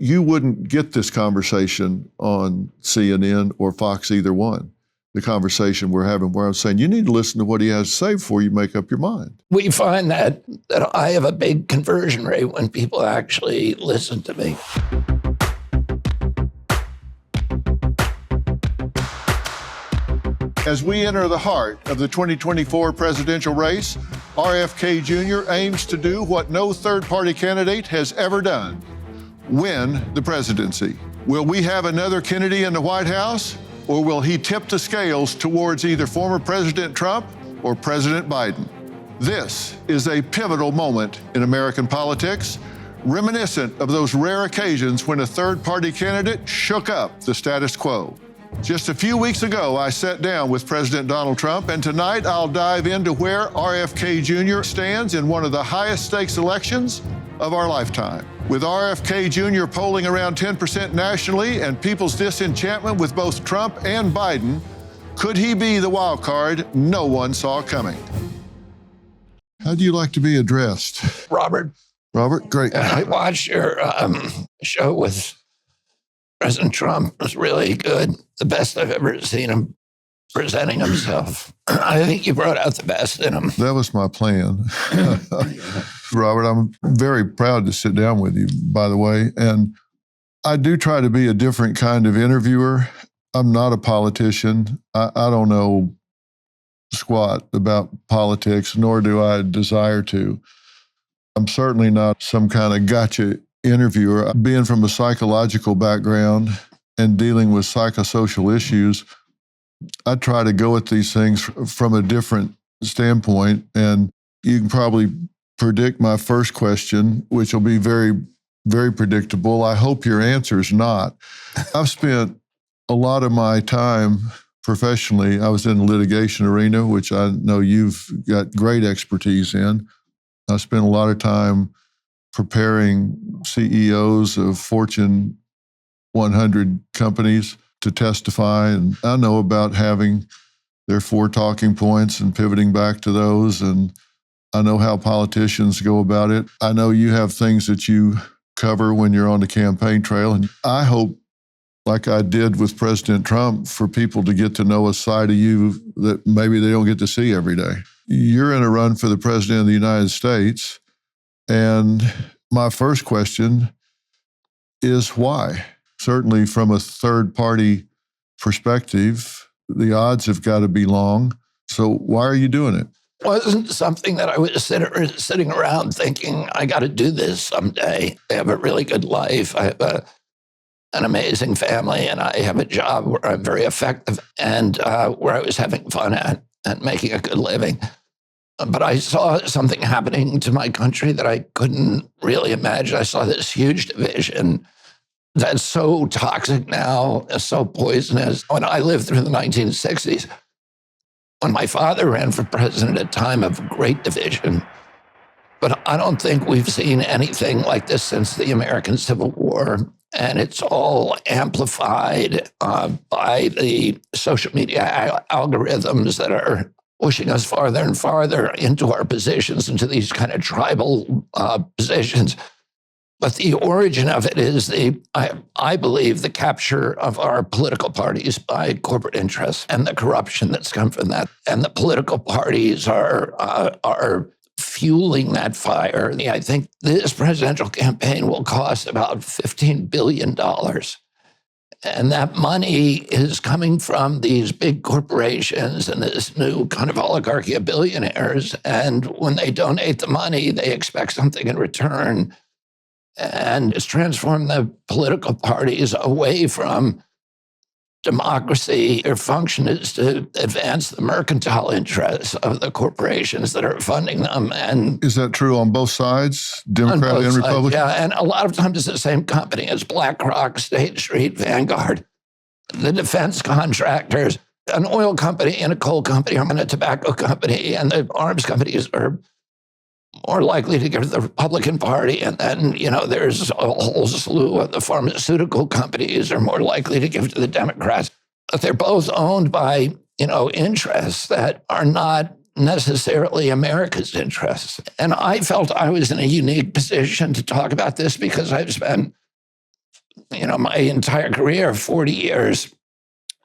you wouldn't get this conversation on CNN or Fox, either one. The conversation we're having where I'm saying, you need to listen to what he has to say before you make up your mind. We find that I have a big conversion rate when people actually listen to me. As we enter the heart of the 2024 presidential race, RFK Jr. aims to do what no third-party candidate has ever done: win the presidency. Will we have another Kennedy in the White House, or will he tip the scales towards either former President Trump or President Biden? This is a pivotal moment in American politics, reminiscent of those rare occasions when a third-party candidate shook up the status quo. Just a few weeks ago, I sat down with President Donald Trump, and tonight I'll dive into where RFK Jr. stands in one of the highest stakes elections of our lifetime. With RFK Jr. polling around 10% nationally and people's disenchantment with both Trump and Biden, could he be the wild card no one saw coming? How do you like to be addressed? Robert, Great. I watched your show with President Trump. It was really good. The best I've ever seen him presenting himself. I think you brought out the best in him. That was my plan. Robert, I'm very proud to sit down with you, by the way. And I do try to be a different kind of interviewer. I'm not a politician. I don't know squat about politics, nor do I desire to. I'm certainly not some kind of gotcha interviewer. Being from a psychological background and dealing with psychosocial issues, I try to go at these things from a different standpoint. And you can probably predict my first question, which will be very, very predictable. I hope your answer is not. I've spent a lot of my time professionally. I was in the litigation arena, which I know you've got great expertise in. I spent a lot of time preparing CEOs of Fortune 100 companies to testify. And I know about having their 4 talking points and pivoting back to those. And I know how politicians go about it. I know you have things that you cover when you're on the campaign trail. And I hope, like I did with President Trump, for people to get to know a side of you that maybe they don't get to see every day. You're in a run for the president of the United States. And my first question is why? Certainly from a third-party perspective, the odds have got to be long. So why are you doing it? It wasn't something that I was sitting around thinking, I got to do this someday. I have a really good life. I have an amazing family, and I have a job where I'm very effective and where I was having fun at and making a good living. But I saw something happening to my country that I couldn't really imagine. I saw this huge division that's so toxic now, so poisonous. When I lived through the 1960s, when my father ran for president at a time of great division, but I don't think we've seen anything like this since the American Civil War. And it's all amplified by the social media algorithms that are pushing us farther and farther into our positions, into these kind of tribal positions. But the origin of it is, I believe, the capture of our political parties by corporate interests and the corruption that's come from that. And the political parties are fueling that fire. I think this presidential campaign will cost about $15 billion. And that money is coming from these big corporations and this new kind of oligarchy of billionaires. And when they donate the money, they expect something in return. And it's transformed the political parties away from democracy. Their function is to advance the mercantile interests of the corporations that are funding them. And is that true on both sides, Democrat and Republican? Yeah, and a lot of times it's the same company as BlackRock, State Street, Vanguard, the defense contractors, an oil company and a coal company and a tobacco company, and the arms companies are more likely to give to the Republican Party. And then, there's a whole slew of the pharmaceutical companies are more likely to give to the Democrats. But they're both owned by, interests that are not necessarily America's interests. And I felt I was in a unique position to talk about this because I've spent my entire career, 40 years,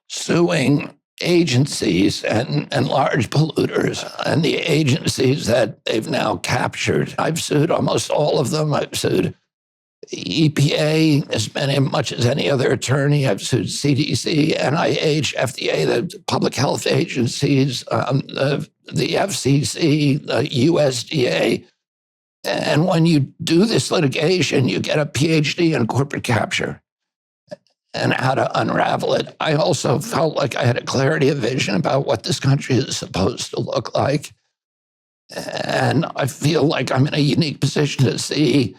suing agencies and large polluters and the agencies that they've now captured. I've sued almost all of them. I've sued EPA as much as any other attorney. I've sued CDC, NIH, FDA, the public health agencies, the FCC, the USDA. And when you do this litigation, you get a PhD in corporate capture and how to unravel it. I also felt like I had a clarity of vision about what this country is supposed to look like. And I feel like I'm in a unique position to see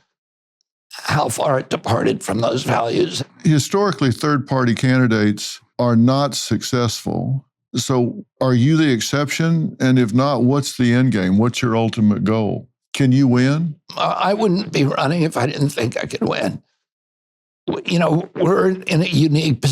how far it departed from those values. Historically, third-party candidates are not successful. So are you the exception? And if not, what's the end game? What's your ultimate goal? Can you win? I wouldn't be running if I didn't think I could win. We're in a unique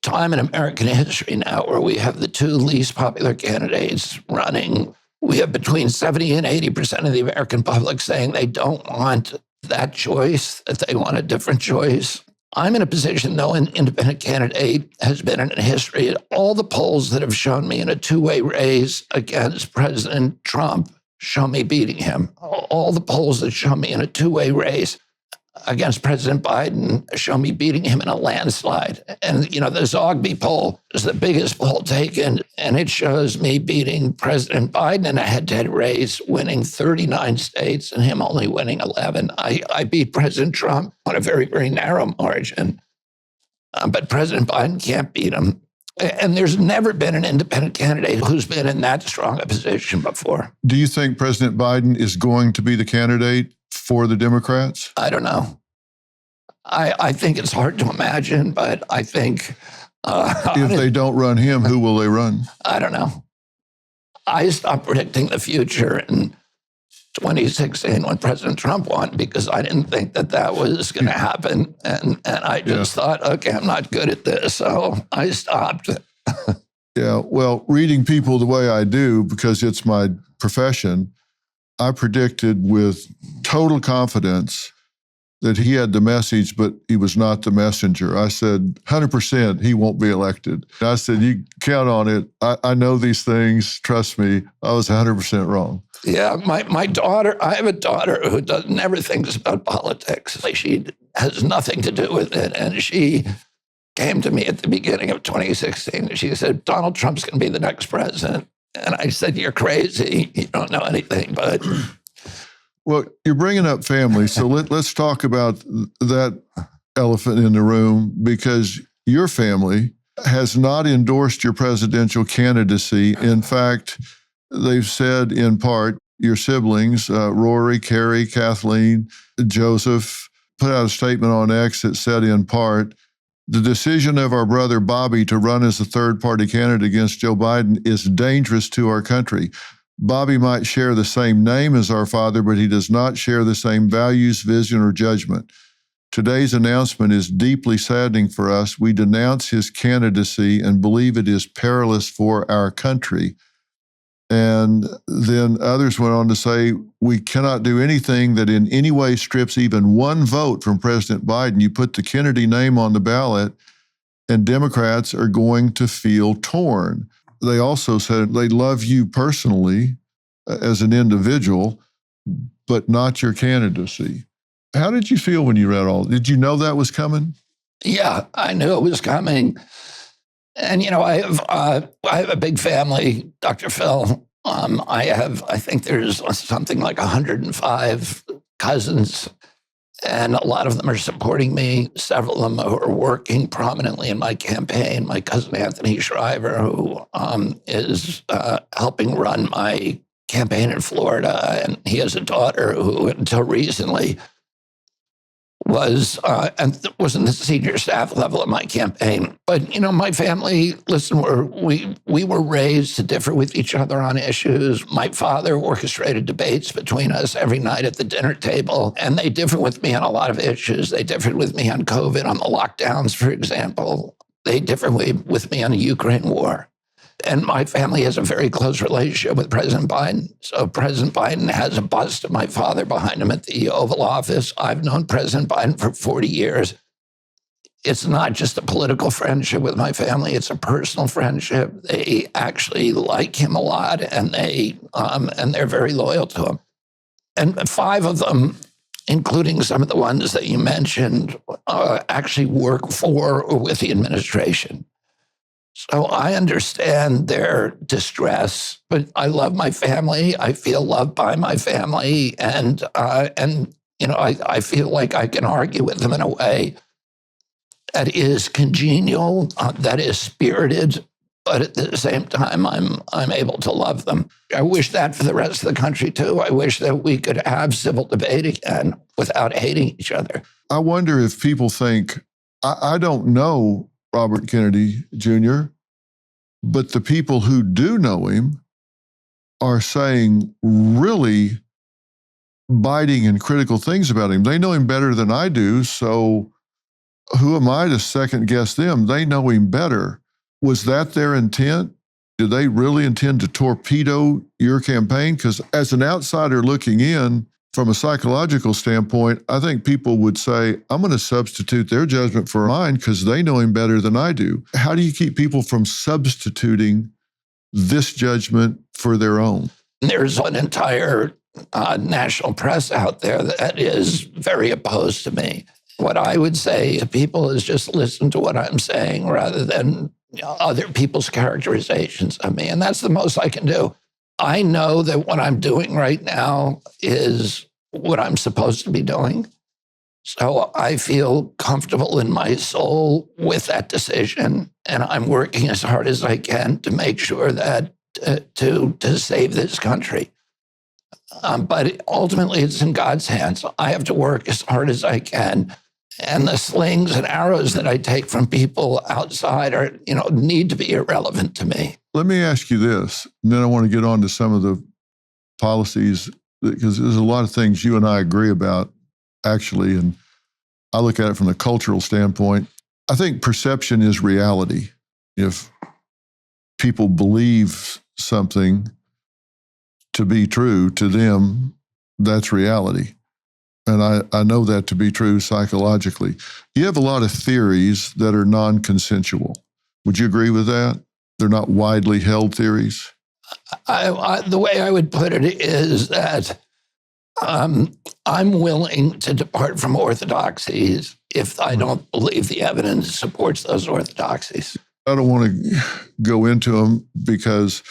time in American history now where we have the two least popular candidates running. We have between 70 and 80% of the American public saying they don't want that choice, that they want a different choice. I'm in a position, though, an independent candidate has been in history. All the polls that have shown me in a two-way race against President Trump show me beating him. All the polls that show me in a two-way race against President Biden show me beating him in a landslide. And, the Zogby poll is the biggest poll taken, and it shows me beating President Biden in a head-to-head race, winning 39 states and him only winning 11. I beat President Trump on a very, very narrow margin, but President Biden can't beat him. And there's never been an independent candidate who's been in that strong a position before. Do you think President Biden is going to be the candidate for the Democrats? I don't know. I think it's hard to imagine, but I think... if they don't run him, who will they run? I don't know. I stopped predicting the future in 2016 when President Trump won because I didn't think that was going to happen. And I just thought, okay, I'm not good at this. So I stopped. Yeah, well, reading people the way I do, because it's my profession, I predicted with total confidence that he had the message, but he was not the messenger. I said, 100% he won't be elected. I said, you count on it. I know these things. Trust me. I was 100% wrong. Yeah, my daughter, I have a daughter who never thinks about politics. She has nothing to do with it. And she came to me at the beginning of 2016. And she said, Donald Trump's going to be the next president. And I said, you're crazy. You don't know anything. But well, you're bringing up family. So let's talk about that elephant in the room, because your family has not endorsed your presidential candidacy. In fact, they've said in part, your siblings, Rory, Carrie, Kathleen, Joseph, put out a statement on X that said in part, the decision of our brother Bobby to run as a third-party candidate against Joe Biden is dangerous to our country. Bobby might share the same name as our father, but he does not share the same values, vision, or judgment. Today's announcement is deeply saddening for us. We denounce his candidacy and believe it is perilous for our country. And then others went on to say, we cannot do anything that in any way strips even one vote from President Biden. You put the Kennedy name on the ballot, and Democrats are going to feel torn. They also said they love you personally as an individual, but not your candidacy. How did you feel when you read all? Did you know that was coming? Yeah, I knew it was coming. And, I have a big family, DrPhil. I think there's something like 105 cousins, and a lot of them are supporting me. Several of them are working prominently in my campaign. My cousin Anthony Shriver, who is helping run my campaign in Florida, and he has a daughter who, until recently, was in the senior staff level of my campaign. But, my family, listen, we were raised to differ with each other on issues. My father orchestrated debates between us every night at the dinner table, and they differ with me on a lot of issues. They differed with me on COVID, on the lockdowns, for example. They differ with me on the Ukraine war. And my family has a very close relationship with President Biden. So President Biden has a bust of my father behind him at the Oval Office. I've known President Biden for 40 years. it's not just a political friendship with my family, it's a personal friendship. They actually like him a lot, and they're very loyal to him. And 5 of them, including some of the ones that you mentioned, actually work for or with the administration. So I understand their distress, but I love my family. I feel loved by my family, and I feel like I can argue with them in a way that is congenial, that is spirited, but at the same time, I'm able to love them. I wish that for the rest of the country too. I wish that we could have civil debate again without hating each other. I wonder if people think, I don't know Robert Kennedy Jr., but the people who do know him are saying really biting and critical things about him. They know him better than I do, so who am I to second guess them? They know him better. Was that their intent? Did they really intend to torpedo your campaign? Because as an outsider looking in, from a psychological standpoint, I think people would say, I'm going to substitute their judgment for mine because they know him better than I do. How do you keep people from substituting this judgment for their own? There's an entire national press out there that is very opposed to me. What I would say to people is just listen to what I'm saying rather than other people's characterizations of me. And that's the most I can do. I know that what I'm doing right now is what I'm supposed to be doing. So I feel comfortable in my soul with that decision. And I'm working as hard as I can to make sure that to save this country. But ultimately, it's in God's hands. I have to work as hard as I can. And the slings and arrows that I take from people outside need to be irrelevant to me. Let me ask you this, and then I want to get on to some of the policies, because there's a lot of things you and I agree about, actually, and I look at it from the cultural standpoint. I think perception is reality. If people believe something to be true to them, that's reality. And I know that to be true psychologically. You have a lot of theories that are non-consensual. Would you agree with that? They're not widely held theories? The way I would put it is that I'm willing to depart from orthodoxies if I don't believe the evidence supports those orthodoxies. I don't want to go into them because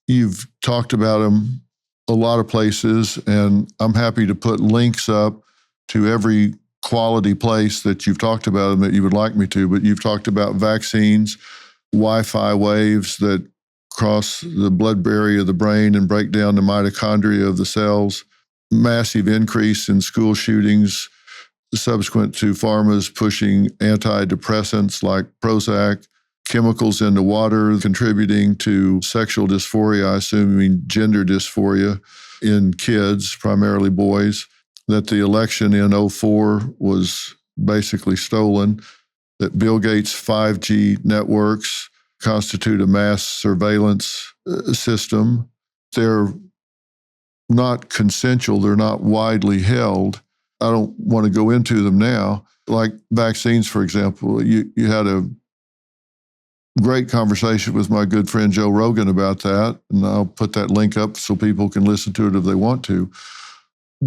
you've talked about them a lot of places, and I'm happy to put links up to every quality place that you've talked about them that you would like me to, but you've talked about vaccines, Wi-Fi waves that cross the blood barrier of the brain and break down the mitochondria of the cells, massive increase in school shootings subsequent to pharmas pushing antidepressants like Prozac, chemicals in the water contributing to sexual dysphoria, I assume gender dysphoria in kids, primarily boys, that the election in 2004 was basically stolen, that Bill Gates' 5G networks constitute a mass surveillance system. They're not consensual, they're not widely held. I don't want to go into them now. Like vaccines, for example, you had a great conversation with my good friend Joe Rogan about that, and I'll put that link up so people can listen to it if they want to.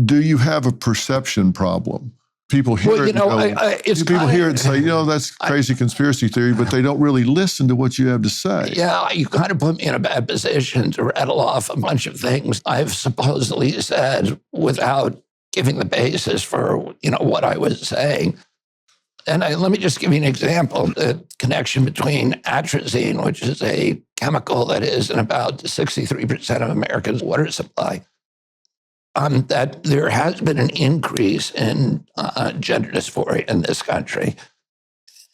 Do you have a perception problem? People hear it and say, that's crazy conspiracy theory, but they don't really listen to what you have to say. Yeah, you kind of put me in a bad position to rattle off a bunch of things I've supposedly said without giving the basis for, what I was saying. And let me just give you an example. The connection between atrazine, which is a chemical that is in about 63% of America's water supply, that there has been an increase in gender dysphoria in this country,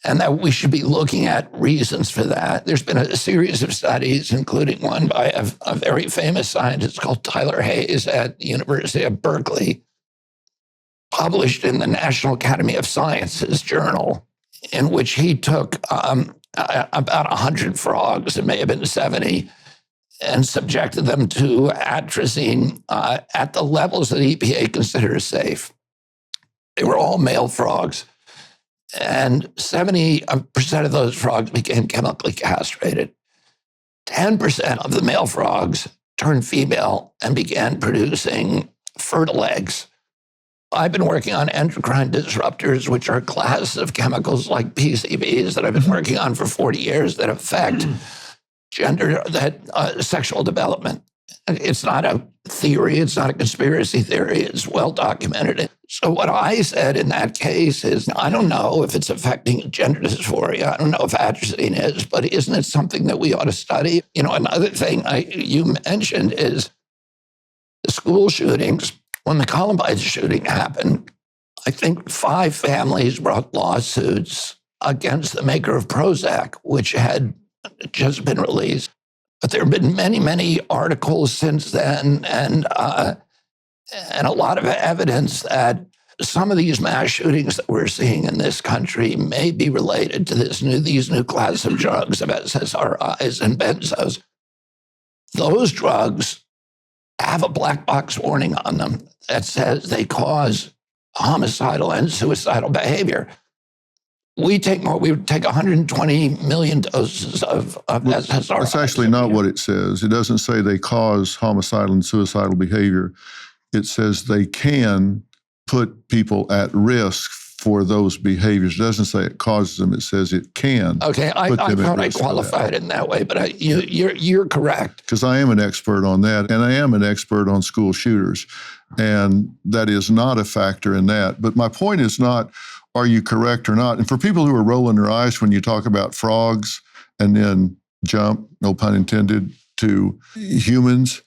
and that we should be looking at reasons for that. There's been a series of studies, including one by a very famous scientist called Tyler Hayes at the University of Berkeley, published in the National Academy of Sciences journal, in which he took about 100 frogs, it may have been 70, and subjected them to atrazine at the levels that EPA considers safe. They were all male frogs. And 70% of those frogs became chemically castrated. 10% of the male frogs turned female and began producing fertile eggs. I've been working on endocrine disruptors, which are classes of chemicals like PCBs that I've been working on for 40 years that affect sexual development. It's not a theory. It's not a conspiracy theory. It's well documented. So what I said in that case is, I don't know if it's affecting gender dysphoria. I don't know if atrazine is, but isn't it something that we ought to study? Another thing you mentioned is the school shootings. When the Columbine shooting happened, I think 5 families brought lawsuits against the maker of Prozac, which had just been released. But there have been many, many articles since then, and a lot of evidence that some of these mass shootings that we're seeing in this country may be related to these new class of drugs, of SSRIs and benzos. Those drugs have a black box warning on them that says they cause homicidal and suicidal behavior. We would take 120 million doses of SSRIs. That's actually not what it says. It doesn't say they cause homicidal and suicidal behavior. It says they can put people at risk for those behaviors. It doesn't say it causes them. It says it can. Okay, I thought I qualified it in that way, but you're correct. Because I am an expert on that, and I am an expert on school shooters, and that is not a factor in that. But my point is not, are you correct or not? And for people who are rolling their eyes when you talk about frogs and then jump, no pun intended, to humans,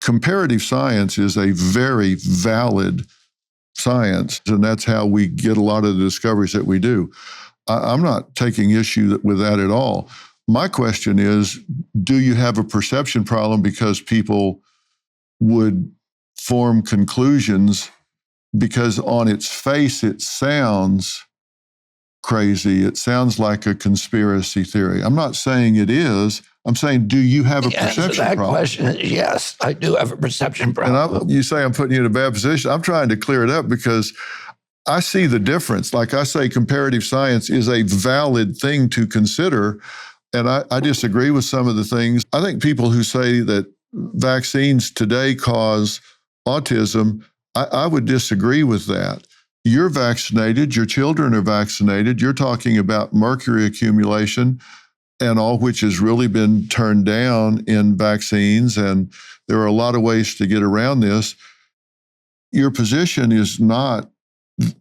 comparative science is a very valid science, and that's how we get a lot of the discoveries that we do. I'm not taking issue with that at all. My question is, do you have a perception problem because people would form conclusions because on its face it sounds crazy, it sounds like a conspiracy theory? I'm not saying it is. I'm saying, do you have a perception problem? That question is yes, I do have a perception problem. And you say I'm putting you in a bad position. I'm trying to clear it up because I see the difference. Like I say, comparative science is a valid thing to consider. And I disagree with some of the things. I think people who say that vaccines today cause autism, I would disagree with that. You're vaccinated, your children are vaccinated, you're talking about mercury accumulation and all, which has really been turned down in vaccines. And there are a lot of ways to get around this. Your position is not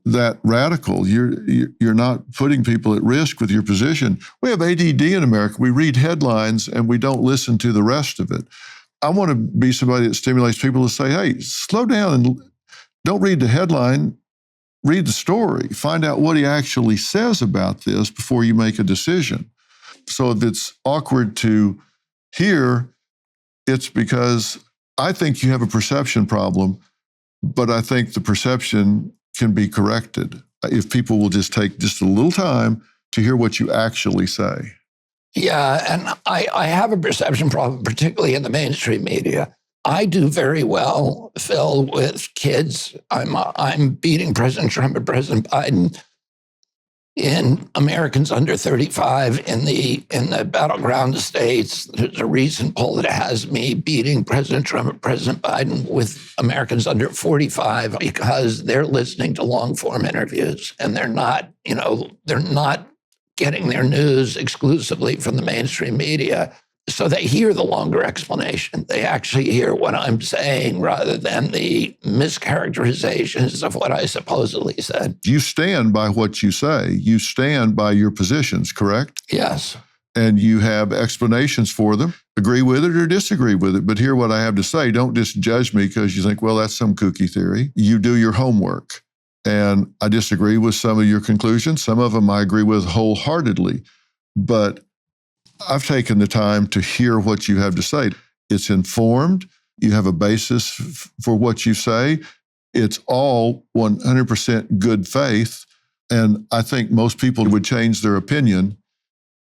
that radical. You're not putting people at risk with your position. We have ADD in America. We read headlines and we don't listen to the rest of it. I want to be somebody that stimulates people to say, hey, slow down and don't read the headline, read the story. Find out what he actually says about this before you make a decision. So if it's awkward to hear, it's because I think you have a perception problem, but I think the perception can be corrected if people will just take just a little time to hear what you actually say. Yeah, and I have a perception problem, particularly in the mainstream media. I do very well, Phil, with kids. I'm beating President Trump and President Biden in Americans under 35 in the battleground states. There's a recent poll that has me beating President Trump and President Biden with Americans under 45 because they're listening to long form interviews and they're not getting their news exclusively from the mainstream media. So they hear the longer explanation. They actually hear what I'm saying rather than the mischaracterizations of what I supposedly said. You stand by what you say. You stand by your positions, correct? Yes. And you have explanations for them. Agree with it or disagree with it, but hear what I have to say. Don't just judge me because you think, well, that's some kooky theory. You do your homework. And I disagree with some of your conclusions. Some of them I agree with wholeheartedly. But I've taken the time to hear what you have to say. It's informed. You have a basis for what you say. It's all 100% good faith. And I think most people would change their opinion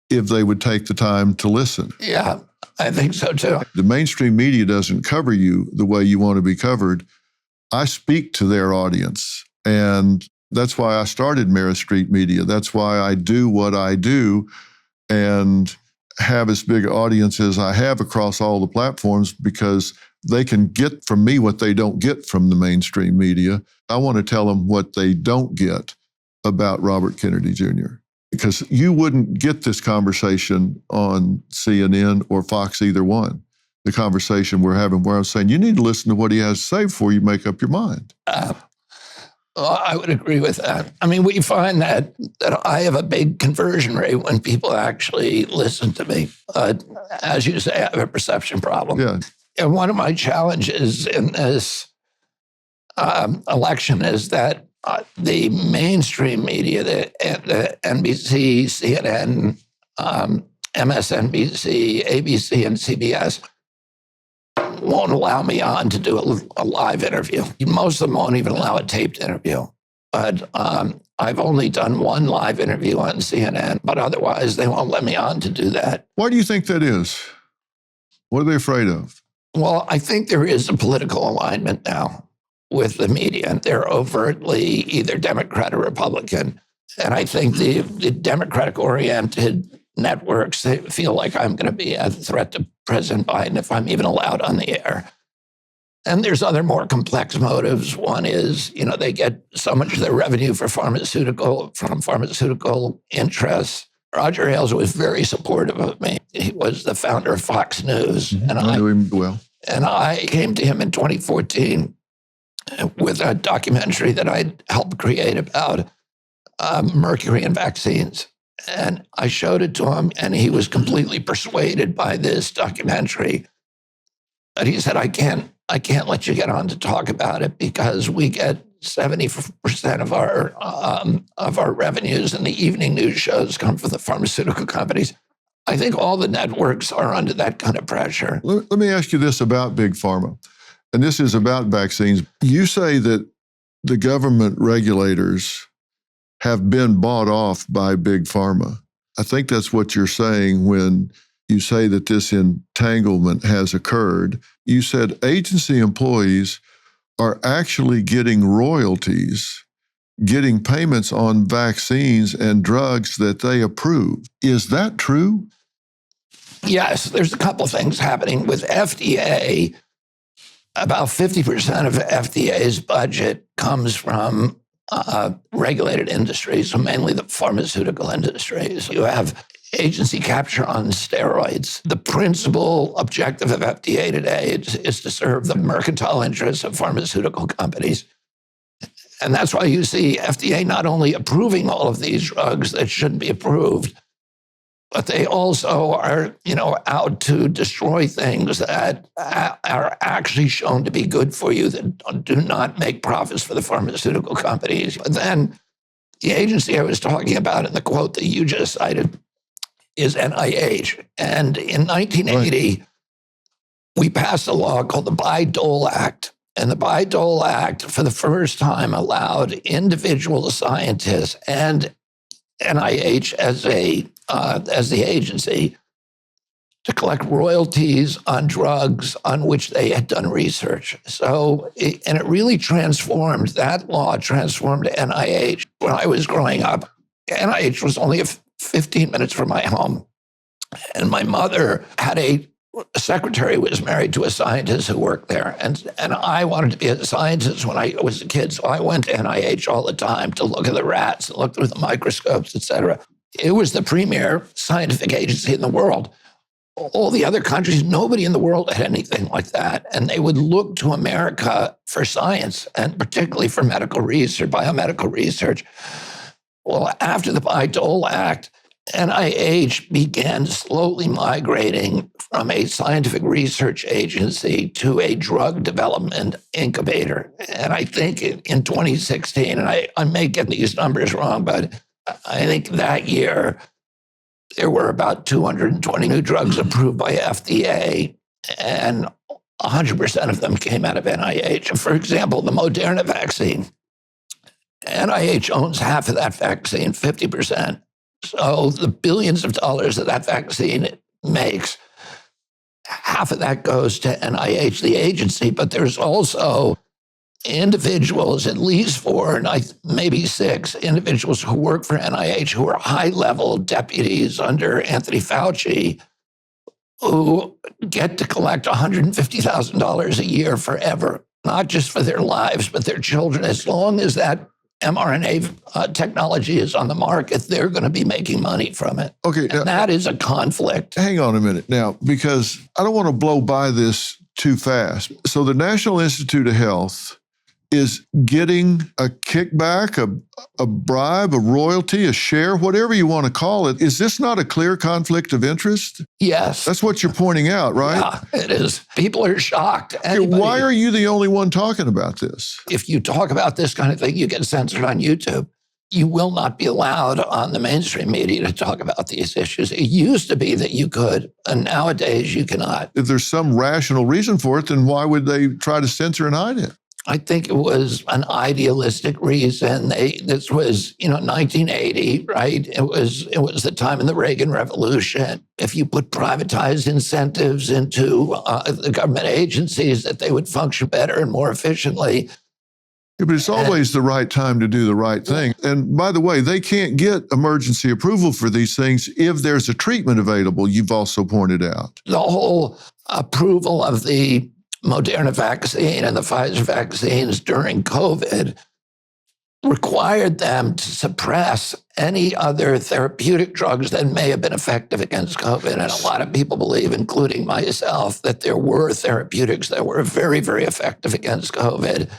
if they would take the time to listen. Yeah, I think so too. The mainstream media doesn't cover you the way you want to be covered. I speak to their audience. And That's why I started Marist Street Media. That's why I do what I do and have as big an audience as I have across all the platforms, because they can get from me what they don't get from the mainstream media. I want to tell them what they don't get about Robert Kennedy Jr., because you wouldn't get this conversation on CNN or Fox, either one. The conversation we're having where I'm saying, you need to listen to what he has to say before you make up your mind. Well, I would agree with that. I mean, we find that I have a big conversion rate when people actually listen to me. As you say, I have a perception problem. Yeah. And one of my challenges in this election is that the mainstream media, the NBC, CNN, MSNBC, ABC, and CBS, won't allow me on to do a live interview. Most of them won't even allow a taped interview. But I've only done one live interview on CNN, but otherwise they won't let me on to do that. Why do you think that is? What are they afraid of? Well, I think there is a political alignment now with the media. They're overtly either Democrat or Republican. And I think the Democratic-oriented networks, they feel like I'm going to be a threat to President Biden if I'm even allowed on the air. And there's other more complex motives. One is, they get so much of their revenue from pharmaceutical interests. Roger Ailes was very supportive of me. He was the founder of Fox News. Mm-hmm. And I knew him well. And I came to him in 2014 with a documentary that I helped create about mercury in vaccines. And I showed it to him, and he was completely persuaded by this documentary. But he said, I can't let you get on to talk about it because we get 70% of our revenues in the evening news shows come from the pharmaceutical companies. I think all the networks are under that kind of pressure. Let me ask you this about Big Pharma, and this is about vaccines. You say that the government regulators have been bought off by Big Pharma. I think that's what you're saying when you say that this entanglement has occurred. You said agency employees are actually getting royalties, getting payments on vaccines and drugs that they approve. Is that true? Yes, there's a couple of things happening with FDA. About 50% of FDA's budget comes from regulated industries, so mainly the pharmaceutical industries. You have agency capture on steroids. The principal objective of FDA today is to serve the mercantile interests of pharmaceutical companies. And that's why you see FDA not only approving all of these drugs that shouldn't be approved, but they also are, out to destroy things that are actually shown to be good for you, that do not make profits for the pharmaceutical companies. But then the agency I was talking about in the quote that you just cited is NIH. And in 1980, we passed a law called the Bayh-Dole Act. And the Bayh-Dole Act, for the first time, allowed individual scientists and NIH as the agency to collect royalties on drugs on which they had done research. So, and it really transformed, that law transformed NIH. When I was growing up, NIH was only 15 minutes from my home. And my mother had a secretary who was married to a scientist who worked there. And I wanted to be a scientist when I was a kid. So I went to NIH all the time to look at the rats and look through the microscopes, et cetera. It was the premier scientific agency in the world. All the other countries, nobody in the world had anything like that. And they would look to America for science, and particularly for medical research, biomedical research. Well, after the Bayh-Dole Act, NIH began slowly migrating from a scientific research agency to a drug development incubator. And I think in 2016, and I may get these numbers wrong, but I think that year there were about 220 new drugs approved by FDA, and 100% of them came out of NIH. For example, the Moderna vaccine, NIH owns half of that vaccine, 50%. So the billions of dollars that vaccine makes, half of that goes to NIH, the agency, but there's also individuals, at least 4, and maybe 6 individuals who work for NIH who are high-level deputies under Anthony Fauci who get to collect $150,000 a year forever, not just for their lives, but their children. As long as that mRNA technology is on the market, they're going to be making money from it. Okay. And that is a conflict. Hang on a minute now, because I don't want to blow by this too fast. So the National Institute of Health is getting a kickback, a bribe, a royalty, a share, whatever you want to call it. Is this not a clear conflict of interest? Yes. That's what you're pointing out, right? Yeah, it is. People are shocked. Why are you the only one talking about this? If you talk about this kind of thing, you get censored on YouTube. You will not be allowed on the mainstream media to talk about these issues. It used to be that you could, and nowadays you cannot. If there's some rational reason for it, then why would they try to censor and hide it? I think it was an idealistic reason. This was, 1980, right? It was the time of the Reagan Revolution. If you put privatized incentives into the government agencies, that they would function better and more efficiently. Yeah, but it's always the right time to do the right thing. And by the way, they can't get emergency approval for these things if there's a treatment available, you've also pointed out. The whole approval of the Moderna vaccine and the Pfizer vaccines during COVID required them to suppress any other therapeutic drugs that may have been effective against COVID. And a lot of people believe, including myself, that there were therapeutics that were very, very effective against COVID,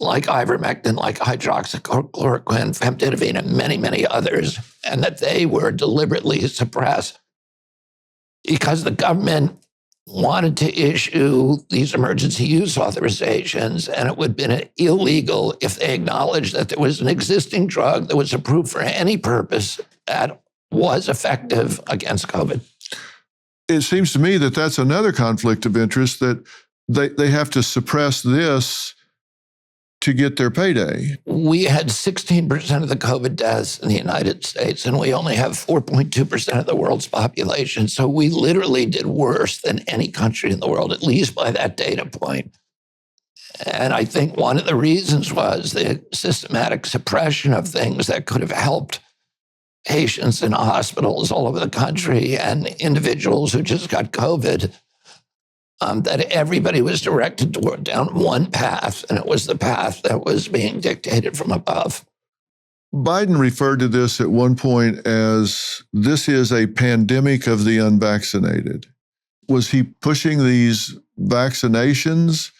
like ivermectin, like hydroxychloroquine, famotidine, and many, many others, and that they were deliberately suppressed because the government wanted to issue these emergency use authorizations, and it would have been illegal if they acknowledged that there was an existing drug that was approved for any purpose that was effective against COVID. It seems to me that that's another conflict of interest, that they have to suppress this to get their payday. We had 16% of the COVID deaths in the United States, and we only have 4.2% of the world's population. So we literally did worse than any country in the world, at least by that data point. And I think one of the reasons was the systematic suppression of things that could have helped patients in hospitals all over the country and individuals who just got COVID. That everybody was directed toward down one path, and it was the path that was being dictated from above. Biden referred to this at one point as, this is a pandemic of the unvaccinated. Was he pushing these vaccinations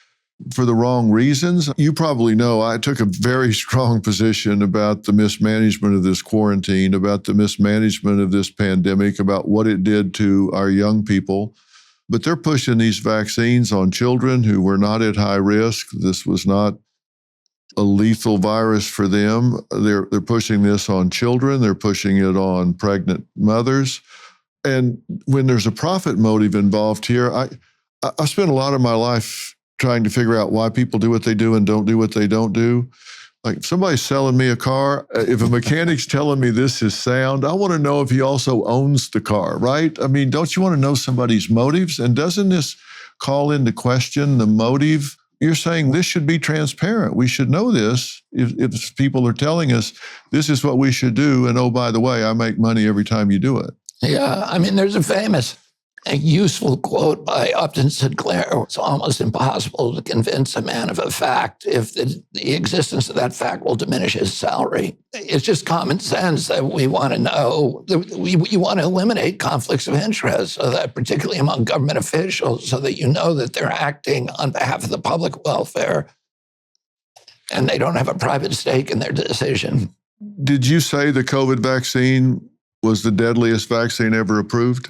for the wrong reasons? You probably know I took a very strong position about the mismanagement of this quarantine, about the mismanagement of this pandemic, about what it did to our young people. But they're pushing these vaccines on children who were not at high risk. This was not a lethal virus for them. They're pushing this on children. They're pushing it on pregnant mothers. And when there's a profit motive involved here, I spent a lot of my life trying to figure out why people do what they do and don't do what they don't do. Like, if somebody's selling me a car, if a mechanic's telling me this is sound, I want to know if he also owns the car, right? I mean, don't you want to know somebody's motives? And doesn't this call into question the motive? You're saying this should be transparent. We should know this if people are telling us this is what we should do. And oh, by the way, I make money every time you do it. Yeah, I mean, there's a famous and useful quote by Upton Sinclair: it's almost impossible to convince a man of a fact if the existence of that fact will diminish his salary. It's just common sense that we want to know, we want to eliminate conflicts of interest, so that particularly among government officials, so that you know that they're acting on behalf of the public welfare and they don't have a private stake in their decision. Did you say the COVID vaccine was the deadliest vaccine ever approved?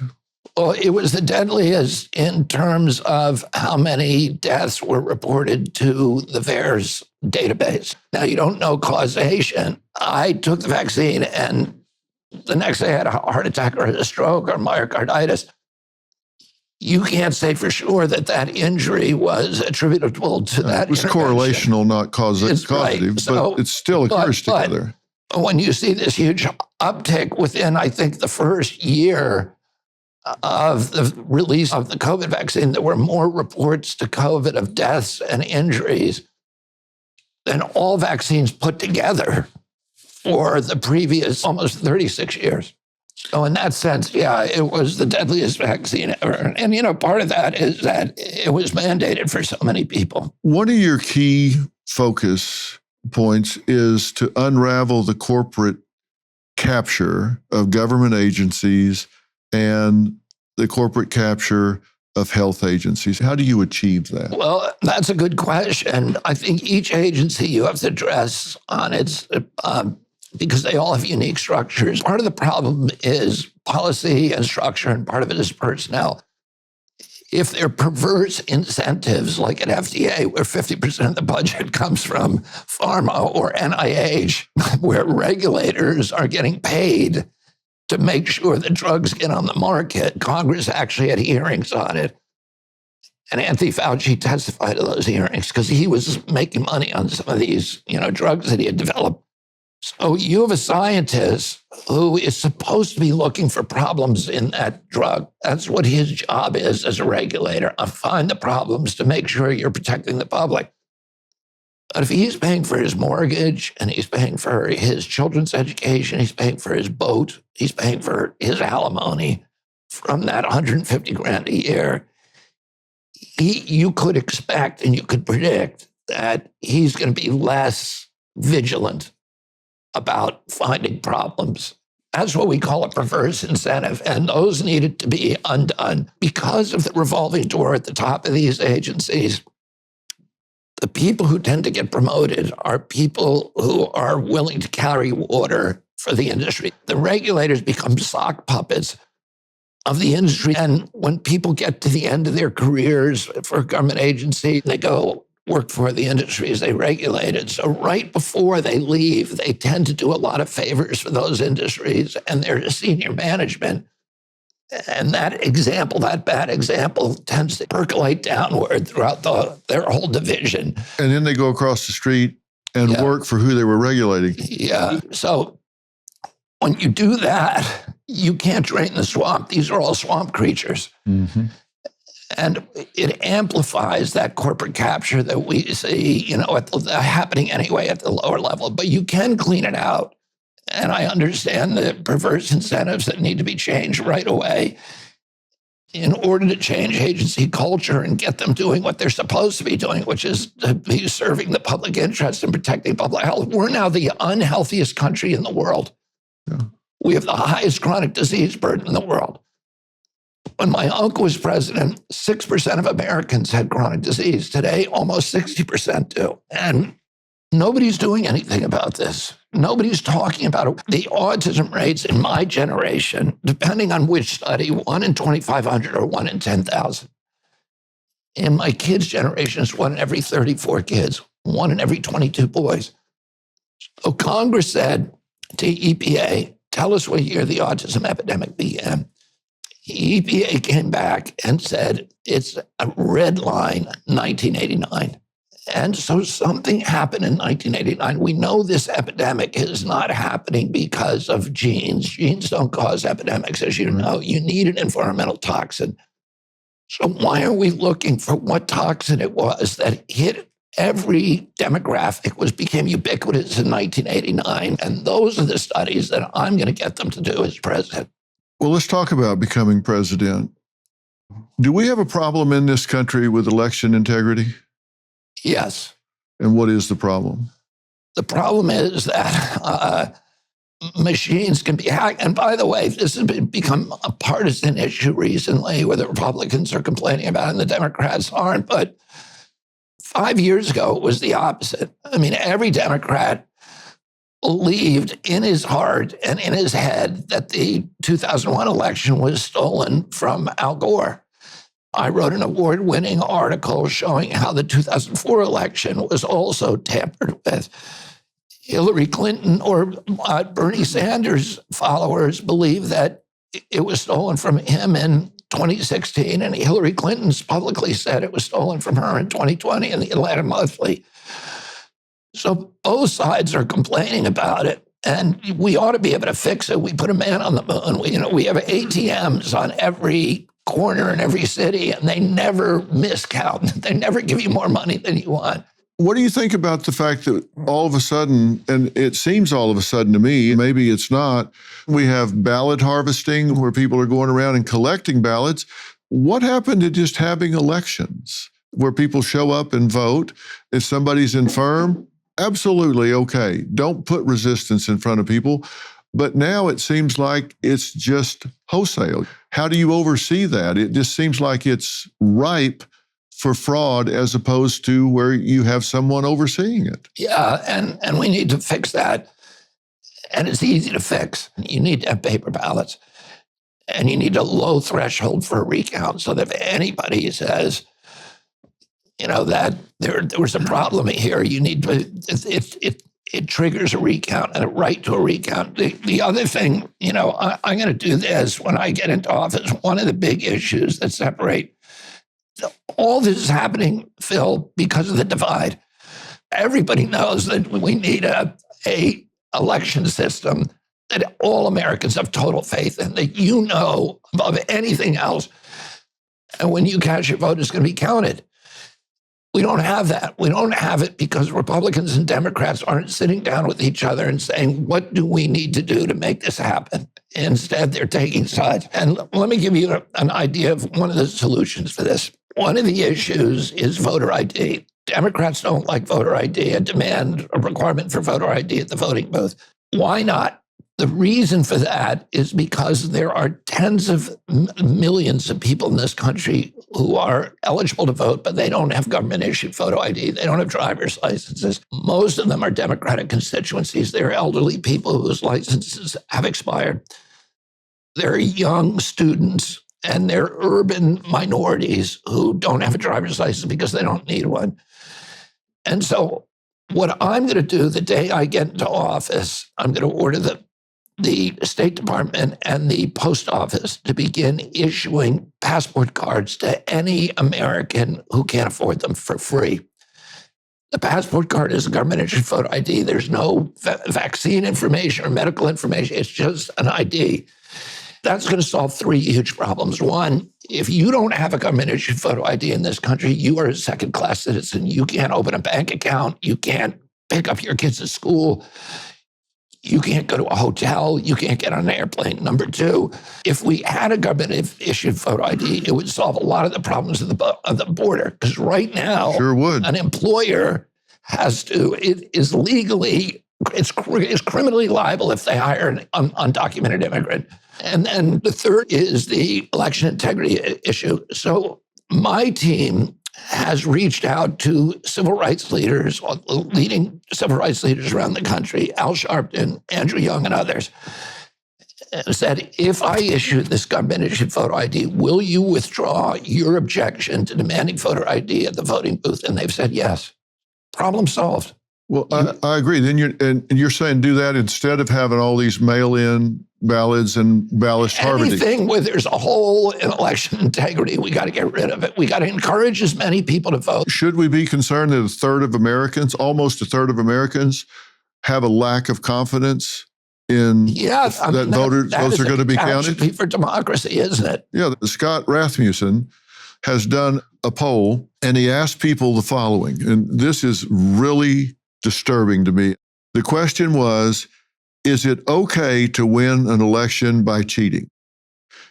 Well, it was the deadliest in terms of how many deaths were reported to the VAERS database. Now, you don't know causation. I took the vaccine and the next day I had a heart attack or a stroke or myocarditis. You can't say for sure that that injury was attributable to that. It was correlational, not causative, right. So, but it still occurs together. When you see this huge uptick within, I think, the first year of the release of the COVID vaccine, there were more reports to COVID of deaths and injuries than all vaccines put together for the previous almost 36 years. So in that sense, yeah, it was the deadliest vaccine ever. And, part of that is that it was mandated for so many people. One of your key focus points is to unravel the corporate capture of government agencies and the corporate capture of health agencies. How do you achieve that? Well, that's a good question. I think each agency you have to address on its, because they all have unique structures. Part of the problem is policy and structure, and part of it is personnel. If there are perverse incentives, like at FDA, where 50% of the budget comes from pharma, or NIH, where regulators are getting paid to make sure that drugs get on the market. Congress actually had hearings on it. And Anthony Fauci testified at those hearings because he was making money on some of these, drugs that he had developed. So you have a scientist who is supposed to be looking for problems in that drug. That's what his job is as a regulator, find the problems to make sure you're protecting the public. But if he's paying for his mortgage and he's paying for his children's education, he's paying for his boat, he's paying for his alimony from that $150,000 a year, you could expect and you could predict that he's going to be less vigilant about finding problems. That's what we call a perverse incentive. And those needed to be undone because of the revolving door at the top of these agencies. The people who tend to get promoted are people who are willing to carry water for the industry. The regulators become sock puppets of the industry. And when people get to the end of their careers for a government agency, they go work for the industries they regulated. So right before they leave, they tend to do a lot of favors for those industries and their senior management. And that bad example, tends to percolate downward throughout their whole division. And then they go across the street and work for who they were regulating. Yeah. So when you do that, you can't drain the swamp. These are all swamp creatures. Mm-hmm. And it amplifies that corporate capture that we see, happening anyway at the lower level. But you can clean it out. And I understand the perverse incentives that need to be changed right away in order to change agency culture and get them doing what they're supposed to be doing, which is to be serving the public interest and protecting public health. We're now the unhealthiest country in the world. Yeah. We have the highest chronic disease burden in the world. When my uncle was president, 6% of Americans had chronic disease. Today, almost 60% do. And nobody's doing anything about this. Nobody's talking about it. The autism rates in my generation, depending on which study, 1 in 2,500 or 1 in 10,000. In my kids' generation, it's 1 in every 34 kids, 1 in every 22 boys. So Congress said to EPA, tell us what year the autism epidemic began. EPA came back and said, it's a red line, 1989. And so something happened in 1989. We know this epidemic is not happening because of genes. Genes don't cause epidemics, as you know. You need an environmental toxin. So why are we looking for what toxin it was that hit every demographic, became ubiquitous in 1989? And those are the studies that I'm going to get them to do as president. Well, let's talk about becoming president. Do we have a problem in this country with election integrity? Yes. And what is the problem? The problem is that machines can be hacked. And by the way, this has become a partisan issue recently where the Republicans are complaining about it and the Democrats aren't. But 5 years ago, it was the opposite. I mean, every Democrat believed in his heart and in his head that the 2001 election was stolen from Al Gore. I wrote an award-winning article showing how the 2004 election was also tampered with. Hillary Clinton or Bernie Sanders followers believe that it was stolen from him in 2016, and Hillary Clinton's publicly said it was stolen from her in 2020 in the Atlanta Monthly. So both sides are complaining about it, and we ought to be able to fix it. We put a man on the moon. We have ATMs on every corner in every city, and they never miscount. They never give you more money than you want. What do you think about the fact that all of a sudden, and it seems all of a sudden to me, maybe it's not, we have ballot harvesting where people are going around and collecting ballots. What happened to just having elections where people show up and vote? If somebody's infirm, absolutely okay. Don't put resistance in front of people. But now it seems like it's just wholesale. How do you oversee that? It just seems like it's ripe for fraud as opposed to where you have someone overseeing it. Yeah, and we need to fix that. And it's easy to fix. You need to have paper ballots. And you need a low threshold for a recount so that if anybody says, that there was a problem here, you need to, it triggers a recount and a right to a recount. The other thing, I'm going to do this when I get into office. One of the big issues that separate all this is happening, Phil, because of the divide. Everybody knows that we need a election system that all Americans have total faith in, that above anything else. And when you cast your vote, it's going to be counted. We don't have that. We don't have it because Republicans and Democrats aren't sitting down with each other and saying, what do we need to do to make this happen? Instead, they're taking sides. And let me give you an idea of one of the solutions for this. One of the issues is voter ID. Democrats don't like voter ID and demand a requirement for voter ID at the voting booth. Why not? The reason for that is because there are tens of millions of people in this country who are eligible to vote, but they don't have government-issued photo ID. They don't have driver's licenses. Most of them are Democratic constituencies. They're elderly people whose licenses have expired. They're young students, and they're urban minorities who don't have a driver's license because they don't need one. And so what I'm going to do the day I get into office, I'm going to order the State Department and the post office to begin issuing passport cards to any American who can't afford them for free. The passport card is a government-issued photo ID. There's no vaccine information or medical information. It's just an ID. That's going to solve three huge problems. One, if you don't have a government-issued photo ID in this country, you are a second-class citizen. You can't open a bank account. You can't pick up your kids at school. You can't go to a hotel. You can't get on an airplane. Number two, if we had a government-issued photo ID, it would solve a lot of the problems of the border. Because right now, sure would. An employer is legally, it's criminally liable if they hire an undocumented immigrant. And then the third is the election integrity issue. So my team has reached out to civil rights leaders, leading civil rights leaders around the country, Al Sharpton, Andrew Young, and others, and said, if I issue this government-issued photo ID, will you withdraw your objection to demanding photo ID at the voting booth? And they've said yes. Problem solved. Well, I agree. Then you're saying do that instead of having all these mail-in ballots and ballot harvesting. Anything where there's a hole in election integrity, we got to get rid of it. We got to encourage as many people to vote. Should we be concerned that almost a third of Americans, have a lack of confidence in that votes are going to be counted? That's for democracy, isn't it? Yeah, Scott Rasmussen has done a poll, and he asked people the following, and this is really disturbing to me. The question was, is it okay to win an election by cheating?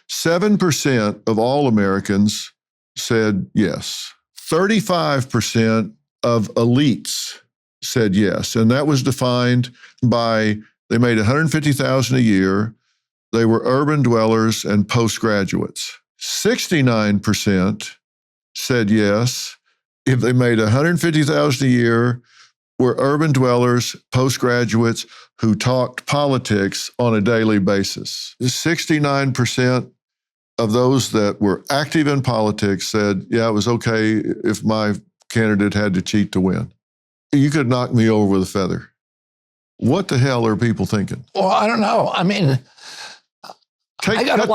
7% of all Americans said yes. 35% of elites said yes. And that was defined by, they made $150,000 a year. They were urban dwellers and postgraduates. 69% said yes. If they made $150,000 a year, were urban dwellers, postgraduates who talked politics on a daily basis. 69% of those that were active in politics said, yeah, it was okay if my candidate had to cheat to win. You could knock me over with a feather. What the hell are people thinking? Well, I don't know. I mean, I got a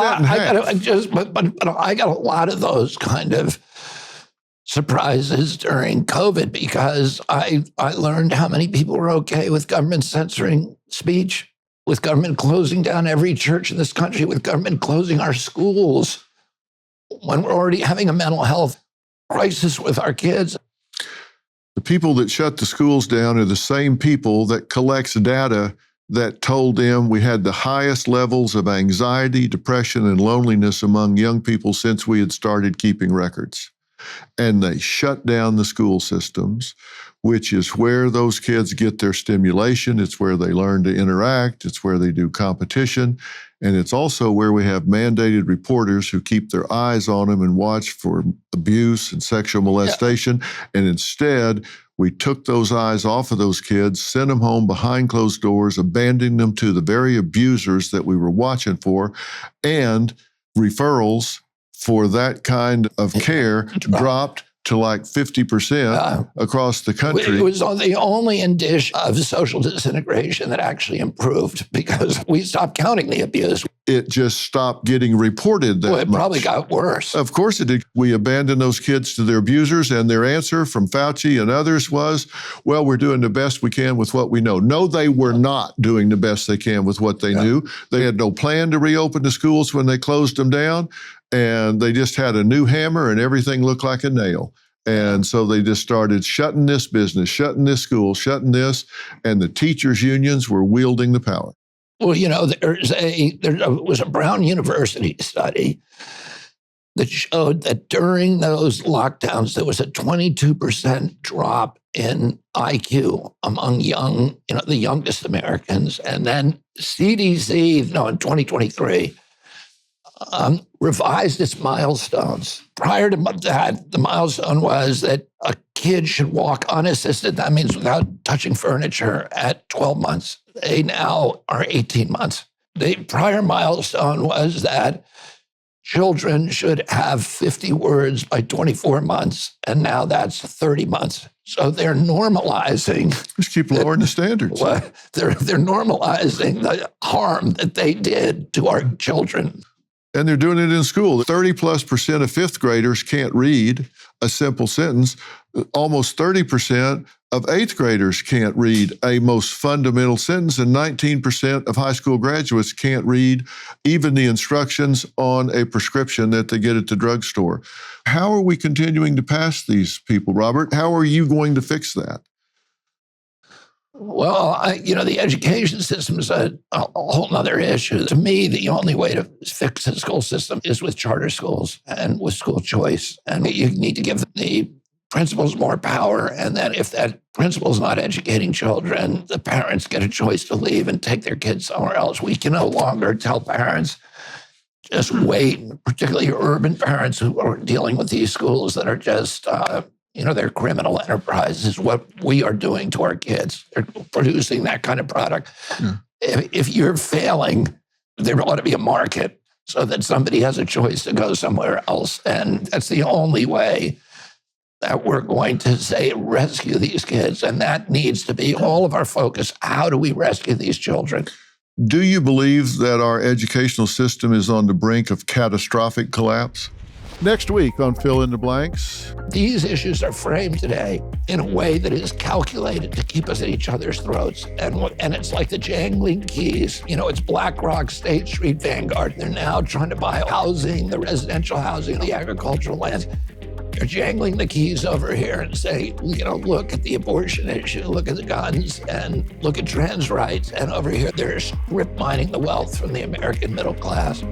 lot of those kind of surprises during COVID because I learned how many people were okay with government censoring speech, with government closing down every church in this country, with government closing our schools when we're already having a mental health crisis with our kids. The people that shut the schools down are the same people that collects data that told them we had the highest levels of anxiety, depression, and loneliness among young people since we had started keeping records. And they shut down the school systems, which is where those kids get their stimulation. It's where they learn to interact. It's where they do competition. And it's also where we have mandated reporters who keep their eyes on them and watch for abuse and sexual molestation. Yeah. And instead, we took those eyes off of those kids, sent them home behind closed doors, abandoning them to the very abusers that we were watching for, and referrals for that kind of care dropped to like 50% across the country. It was the only indicia of social disintegration that actually improved because we stopped counting the abuse. It just stopped getting reported that much. It probably got worse. Of course it did. We abandoned those kids to their abusers, and their answer from Fauci and others was, well, we're doing the best we can with what we know. No, they were not doing the best they can with what they knew. They had no plan to reopen the schools when they closed them down, and they just had a new hammer and everything looked like a nail. And so they just started shutting this business, shutting this school, shutting this, and the teachers' unions were wielding the power. Well, you know, there was a Brown University study that showed that during those lockdowns, there was a 22% drop in IQ among the youngest Americans. And then CDC, in 2023, revised its milestones. Prior to that, the milestone was that a kid should walk unassisted. That means without touching furniture at 12 months. They now are 18 months. The prior milestone was that children should have 50 words by 24 months, and now that's 30 months. So they're normalizing. Just keep lowering the standards. They're normalizing the harm that they did to our children. And they're doing it in school. 30+% of fifth graders can't read a simple sentence. Almost 30% of eighth graders can't read a most fundamental sentence, and 19% of high school graduates can't read even the instructions on a prescription that they get at the drugstore. How are we continuing to pass these people, Robert? How are you going to fix that? Well, the education system is a whole other issue. To me, the only way to fix the school system is with charter schools and with school choice. And you need to give the principals more power. And then if that principal is not educating children, the parents get a choice to leave and take their kids somewhere else. We can no longer tell parents, just wait, particularly urban parents who are dealing with these schools that are just... they're criminal enterprises, what we are doing to our kids. They're producing that kind of product. Yeah. If you're failing, there ought to be a market so that somebody has a choice to go somewhere else. And that's the only way that we're going to say rescue these kids. And that needs to be all of our focus. How do we rescue these children? Do you believe that our educational system is on the brink of catastrophic collapse? Next week on Fill in the Blanks. These issues are framed today in a way that is calculated to keep us at each other's throats. And it's like the jangling keys. It's BlackRock, State Street, Vanguard. They're now trying to buy housing, the residential housing, the agricultural lands. They're jangling the keys over here and say, look at the abortion issue, look at the guns, and look at trans rights. And over here, they're strip mining the wealth from the American middle class.